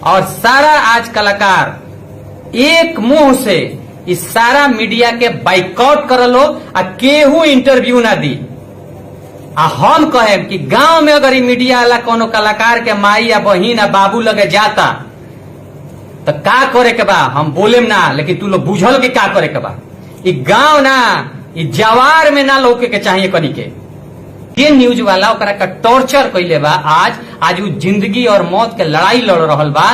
और सारा आज कलाकार एक मुंह से इस सारा मीडिया के बाइकआउट करलो आ केहू इंटरव्यू ना दी। आ हम कहे कि गांव में अगर मीडिया वाला कोनो कलाकार के माई या बहिन या बाबू लगे जाता तो का करे के बा, हम बोलेम ना, लेकिन तू लोग बुझल कि का करे के बा। ई गांव ना, ई जवार में ना लौके के चाहिए कनी के न्यूज वाला ओकरा का टॉर्चर कैले बा। आज वो जिंदगी और मौत के लड़ाई लड़ रहल बा।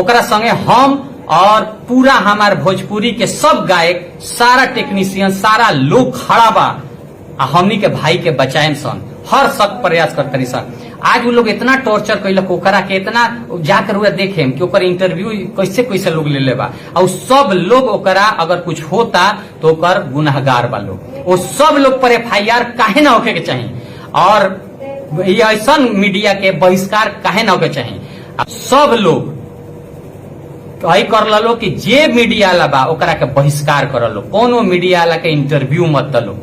ओकरा संगे हम और पूरा हमार भोजपुरी के सब गायक, सारा टेक्नीशियन, सारा लोग खड़ा बा आ हमनी के भाई के बचाएम सन, हर सख्त प्रयास करतनी सन। आज वो लोग इतना टॉर्चर कैलक ओकरा के, इतना जाकर हुआ देखे कि ओकर इंटरव्यू कैसे कैसे लोग ले लेबा और सब लोग ओकरा अगर कुछ होता तो ओकर गुनाहगार बा लोग। वो सब लोग पर FIR काहे ना होके के चाहिए और ऐसा मीडिया के बहिष्कार काहे ना होके चाहिए। सब लोग कही कर लो कि जे मीडिया वाला बा ओकरा के बहिष्कार कर लो, कोनो मीडिया वाला के इंटरव्यू मत दलो।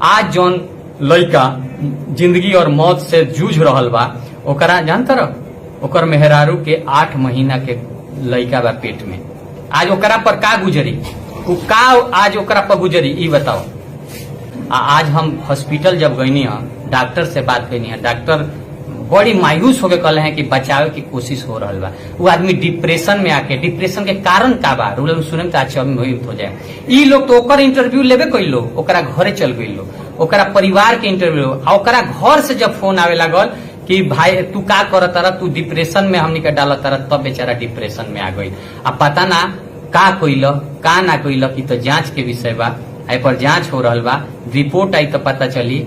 आज जौन लड़का जिंदगी और मौत से जूझ रहल बा ओकरा जानता रह, ओकर मेहरारू के 8 महीना के लड़का बा पेट में। आज ओकरा पर का गुजरी, का आज ओकरा पर गुजरी ई बताओ। आज हम हॉस्पिटल जब गईनी है, डॉक्टर से बात करनी है, डॉक्टर बड़ी मायूस होके कहले हैं कि बचावे की कोशिश हो रहा बा। वो आदमी डिप्रेशन में आके, डिप्रेशन के कारण का बा रूल सुने तो अच्छा हो जाए। ई लोग तो ओकर इंटरव्यू लेबे कोई लोग, ओकरा घरे चल गई लोग, ओकरा परिवार के इंटरव्यू, ओकरा घर से जब फोन आवे लागल कि भाई तू का करत रहा, तू डिप्रेशन में हमनी के डालत रहा, तब बेचारा डिप्रेशन में आ गई। अब पता ना का कोइल का ना कोइल, की तो जांच के विषय बा, आई पर जांच हो रहा बा। रिपोर्ट आई तो पता चली